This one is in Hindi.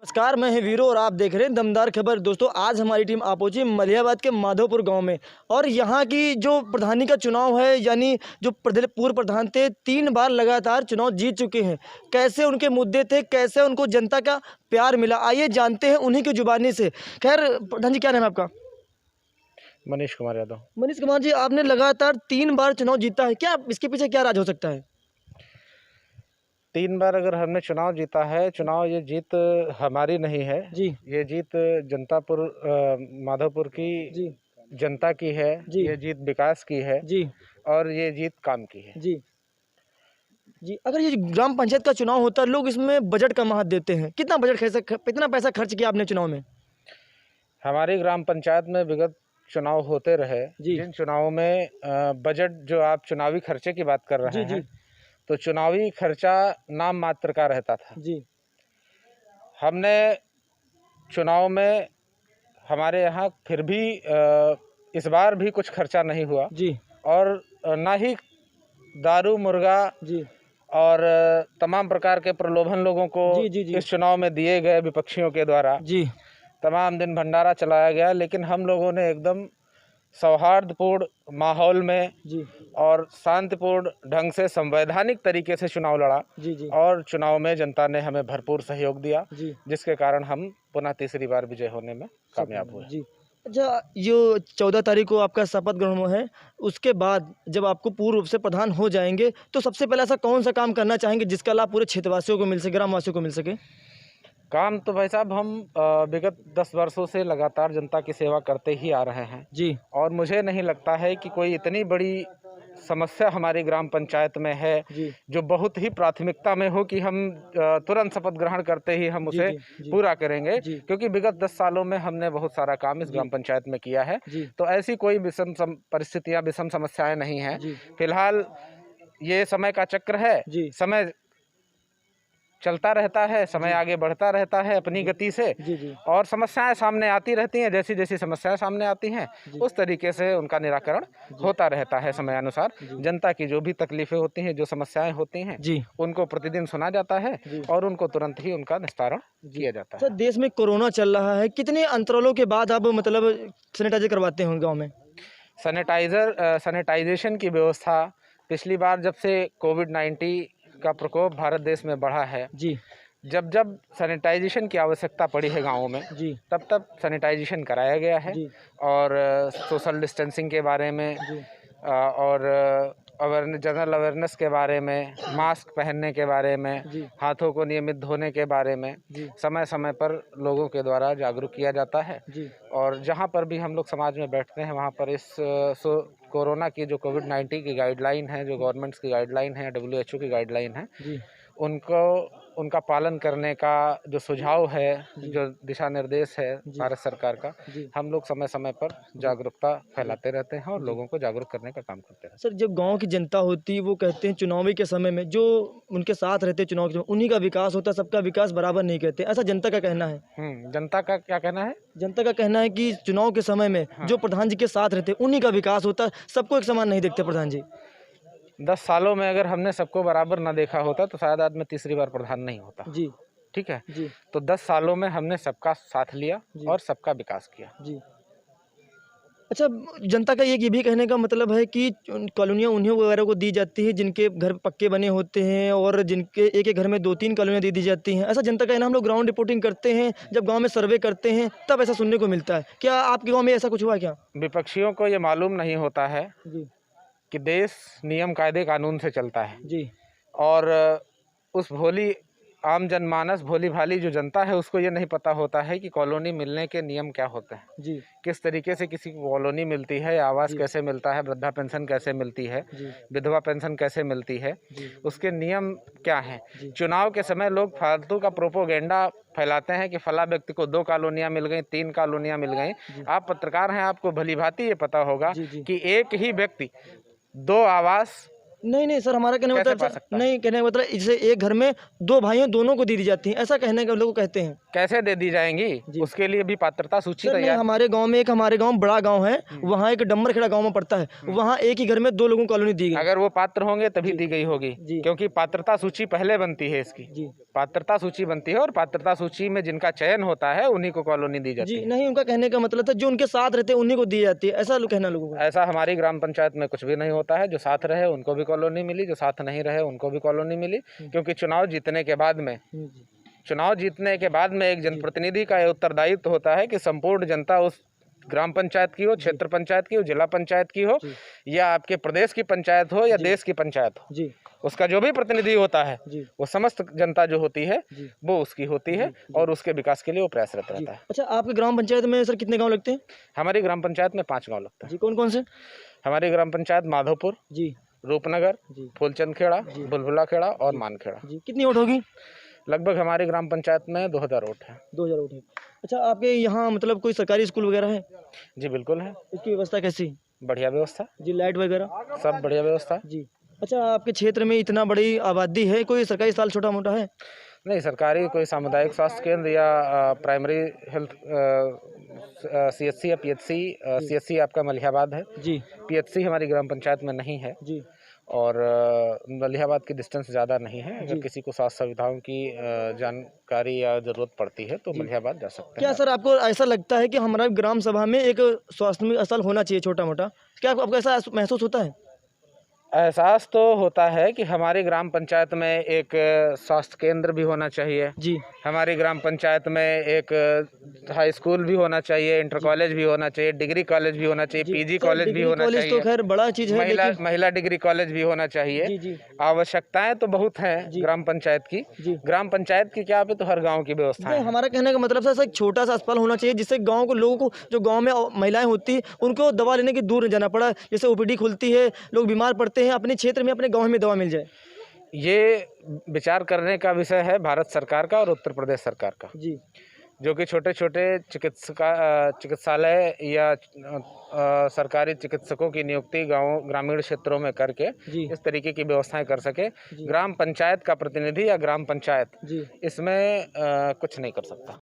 नमस्कार, मैं वीरो और आप देख रहे हैं दमदार खबर। दोस्तों, आज हमारी टीम आ पहुंची मलियाबाद के माधोपुर गांव में और यहां की जो प्रधानी का चुनाव है, यानी जो पूर्व प्रधान थे 3 बार लगातार चुनाव जीत चुके हैं। कैसे उनके मुद्दे थे, कैसे उनको जनता का प्यार मिला, आइए जानते हैं उन्हीं की जुबानी से। खैर प्रधान जी, क्या नाम है आपका? मनीष कुमार यादव। मनीष कुमार जी, आपने लगातार 3 बार चुनाव जीता है, क्या इसके पीछे क्या राज हो सकता है? 3 बार अगर हमने चुनाव जीता है, ये जीत हमारी नहीं है जी ये जीत माधोपुर की जी जनता की है। जी ये जीत विकास की है जी और ये जीत काम की है। जी जी। अगर ये ग्राम पंचायत का चुनाव होता है, लोग इसमें बजट का महत्व देते हैं। कितना पैसा खर्च किया आपने चुनाव में? हमारी ग्राम पंचायत में विगत चुनाव होते रहे, जी जिन चुनावों में बजट, जो आप चुनावी खर्चे की बात कर रहे जी जी हैं, तो चुनावी खर्चा नाम मात्र का रहता था। जी हमने चुनाव में, हमारे यहाँ फिर भी इस बार भी कुछ खर्चा नहीं हुआ जी और ना ही दारू, मुर्गा जी और तमाम प्रकार के प्रलोभन लोगों को जी जी जी इस चुनाव में दिए गए विपक्षियों के द्वारा। जी तमाम दिन भंडारा चलाया गया, लेकिन हम लोगों ने एकदम सौहार्दपूर्ण माहौल में जी और शांतिपूर्ण ढंग से, संवैधानिक तरीके से चुनाव लड़ा जी जी और चुनाव में जनता ने हमें भरपूर सहयोग दिया, जी जिसके कारण हम पुनः तीसरी बार विजय होने में कामयाब हुए। जी। अच्छा, जो 14 तारीख को आपका शपथ ग्रहण है, उसके बाद जब आपको पूर्ण रूप से प्रधान हो जाएंगे, तो सबसे पहले ऐसा कौन सा काम करना चाहेंगे जिसका लाभ पूरे क्षेत्रवासियों को मिल सके, ग्रामवासियों को मिल सके? काम तो भाई साहब, हम विगत 10 वर्षों से लगातार जनता की सेवा करते ही आ रहे हैं जी और मुझे नहीं लगता है कि कोई इतनी बड़ी समस्या हमारी ग्राम पंचायत में है जी जो बहुत ही प्राथमिकता में हो कि हम तुरंत शपथ ग्रहण करते ही हम जी उसे जी पूरा करेंगे, जी क्योंकि विगत 10 सालों में हमने बहुत सारा काम इस जी ग्राम पंचायत में किया है। जी तो ऐसी कोई परिस्थितियां, विषम समस्याएं नहीं हैं। जी फिलहाल ये समय का चक्र है, जी समय चलता रहता है, समय आगे बढ़ता रहता है अपनी गति से जी जी और समस्याएं सामने आती रहती हैं। जैसी जैसी समस्याएं सामने आती हैं, जी उस तरीके से उनका निराकरण होता रहता है समय अनुसार। जी जनता की जो भी तकलीफें होती हैं, जो समस्याएं होती हैं, जी उनको प्रतिदिन सुना जाता है जी और उनको तुरंत ही उनका निस्तारण किया जाता सर, है। देश में कोरोना चल रहा है, कितने अंतरालों के बाद आप मतलब सैनिटाइजर करवाते हैं गांव में? सैनिटाइजेशन की व्यवस्था पिछली बार, जब से कोविड-19 का प्रकोप भारत देश में बढ़ा है, जी जब जब सैनिटाइजेशन की आवश्यकता पड़ी है गाँवों में, जी तब तब सैनिटाइजेशन कराया गया है जी और सोशल डिस्टेंसिंग के बारे में जी और जनरल अवेयरनेस के बारे में, मास्क पहनने के बारे में, जी हाथों को नियमित धोने के बारे में जी समय समय पर लोगों के द्वारा जागरूक किया जाता है। जी और जहाँ पर भी हम लोग समाज में बैठते हैं, वहाँ पर इस कोरोना की जो कोविड-19 की गाइडलाइन है, जो गवर्नमेंट्स की गाइडलाइन है, WHO की गाइडलाइन है, जी उनका पालन करने का जो सुझाव है, जी जो दिशा निर्देश है जी भारत सरकार का, जी हम लोग समय समय पर जागरूकता फैलाते रहते हैं और जी। लोगों को जागरूक करने का काम करते रहते सर, जब गांव की जनता होती है, वो कहते हैं चुनावी के समय में जो उनके साथ रहते हैं चुनाव के समय, उन्हीं का विकास होता है, सबका विकास बराबर नहीं कहते, ऐसा जनता का कहना है। हैं। जनता का क्या कहना है? जनता का कहना है कि चुनाव के समय में हाँ। जो प्रधान जी के साथ रहते हैं उन्हीं का विकास होता है, सबको एक समान नहीं देखते प्रधान जी। 10 सालों में अगर हमने सबको बराबर ना देखा होता, तो शायद आज मैं तीसरी बार प्रधान नहीं होता। जी ठीक है? जी तो 10 सालों में हमने सबका साथ लिया जी और सबका विकास किया। जी। अच्छा, जनता का ये भी कहने का मतलब है कि कॉलोनियाँ उन्हीं वगैरह को दी जाती है जिनके घर पक्के बने होते हैं और जिनके एक एक घर में 2-3 कॉलोनियाँ दे दी जाती हैं, ऐसा जनता का कहना। हम लोग ग्राउंड रिपोर्टिंग करते हैं, जब गांव में सर्वे करते हैं तब ऐसा सुनने को मिलता है। क्या आपके गांव में ऐसा कुछ हुआ क्या? विपक्षियों को ये मालूम नहीं होता है जी कि देश नियम, कायदे, कानून से चलता है जी और उस भोली आम जनमानस, भोली भाली जो जनता है, उसको ये नहीं पता होता है कि कॉलोनी मिलने के नियम क्या होते हैं, जी किस तरीके से किसी को कॉलोनी मिलती है, आवास जी कैसे मिलता है, वृद्धा पेंशन कैसे मिलती है, जी विधवा पेंशन कैसे मिलती है, जी उसके नियम क्या हैं। जी चुनाव के समय लोग फालतू का प्रोपोगेंडा फैलाते हैं कि फला व्यक्ति को 2 कॉलोनियाँ मिल गई, 3 कॉलोनियाँ मिल गई। जी आप पत्रकार हैं, आपको भली भांति ये पता होगा जी जी कि एक ही व्यक्ति 2 आवास नहीं नहीं सर, हमारा कहने का कैसे मतलब पा सकता है? नहीं, कहने का मतलब जैसे एक घर में दो भाइयों दोनों को दी जाती है, ऐसा कहने का लोग कहते हैं। कैसे दे दी जाएंगी? उसके लिए भी पात्रता सूची सर नहीं, तैयार। हमारे गांव में हमारे गांव बड़ा गांव है, वहाँ एक डम्बरखेड़ा गांव में पड़ता है, वहाँ एक ही घर में दो लोगों को कॉलोनी दी गई। अगर वो पात्र होंगे तभी दी गई होगी, जी। क्योंकि पात्रता सूची पहले बनती है इसकी। जी पात्रता सूची बनती है और पात्रता सूची में जिनका चयन होता है उन्हीं को कॉलोनी दी जाती जी है। नहीं, उनका कहने का मतलब था जो उनके साथ रहते हैं उन्हीं को दी जाती है, ऐसा कहना लोगों का। ऐसा हमारी ग्राम पंचायत में कुछ भी नहीं होता है। जो साथ रहे उनको भी कॉलोनी मिली, जो साथ नहीं रहे उनको भी कॉलोनी मिली, क्योंकि चुनाव जीतने के बाद में एक जनप्रतिनिधि का यह उत्तरदायित्व होता है कि संपूर्ण जनता उस ग्राम पंचायत की हो, क्षेत्र पंचायत की हो, जिला पंचायत की हो, या आपके प्रदेश की पंचायत हो या देश की पंचायत हो, जी उसका जो भी प्रतिनिधि होता है जी वो समस्त जनता जो होती है वो उसकी होती है और उसके विकास के लिए वो प्रयासरत जी। रहता है। अच्छा, आपके ग्राम पंचायत में सर कितने गांव लगते हैं? हमारी ग्राम पंचायत में 5 गांव लगते हैं। जी, कौन कौन से? हमारी ग्राम पंचायत माधोपुर, जी रूपनगर, जी फूलचंद खेड़ा, बुलबुला खेड़ा और मानखेड़ा। जी। कितनी वोट होगी? लगभग हमारी ग्राम पंचायत में 2000 वोट है। 2000 वोट है। अच्छा, आपके यहाँ मतलब कोई सरकारी स्कूल वगैरह है? जी बिल्कुल है, उसकी व्यवस्था कैसी? बढ़िया व्यवस्था, जी, लाइट वगैरह? सब बढ़िया व्यवस्था। जी। अच्छा, आपके क्षेत्र में इतना बड़ी आबादी है, कोई सरकारी अस्पताल छोटा मोटा है? नहीं, सरकारी कोई सामुदायिक स्वास्थ्य केंद्र या प्राइमरी हेल्थ CHC या PHC, CHC आपका मलिहाबाद है, जी PHC हमारी ग्राम पंचायत में नहीं है जी और मलिहाबाद की डिस्टेंस ज़्यादा नहीं है। अगर किसी को स्वास्थ्य सुविधाओं की जानकारी या ज़रूरत पड़ती है तो मलिहाबाद जा सकते क्या हैं। सर आपको ऐसा लगता है कि हमारा ग्राम सभा में एक स्वास्थ्य अस्पताल होना चाहिए छोटा मोटा? क्या आपको ऐसा महसूस होता है? एहसास तो होता है कि हमारी ग्राम पंचायत में एक स्वास्थ्य केंद्र भी होना चाहिए। जी हमारी ग्राम पंचायत में एक हाई स्कूल भी होना चाहिए, इंटर कॉलेज भी होना चाहिए, डिग्री कॉलेज भी होना चाहिए, PG सर, कॉलेज भी डिग्री होना कॉलेज तो चाहिए, खैर बड़ा चीज़ है, लेकिन महिला डिग्री कॉलेज भी होना चाहिए। जी जी आवश्यकताएं तो बहुत हैं ग्राम पंचायत की। जी। ग्राम पंचायत की क्या पे तो हर गांव की व्यवस्था नहीं, है। हमारा कहने का मतलब सर एक छोटा सा अस्पताल होना चाहिए जिससे गांव को लोगों को, जो गांव में महिलाएं होती हैं उनको दवा लेने की दूर नहीं जाना पड़ा, जैसे OPD खुलती है, लोग बीमार पड़ते हैं, अपने क्षेत्र में अपने गांव में दवा मिल जाए। ये विचार करने का विषय है भारत सरकार का और उत्तर प्रदेश सरकार का, जी जो कि छोटे छोटे चिकित्सालय या सरकारी चिकित्सकों की नियुक्ति ग्रामीण क्षेत्रों में करके जी इस तरीके की व्यवस्थाएं कर सके। ग्राम पंचायत का प्रतिनिधि या ग्राम पंचायत जी। इसमें कुछ नहीं कर सकता।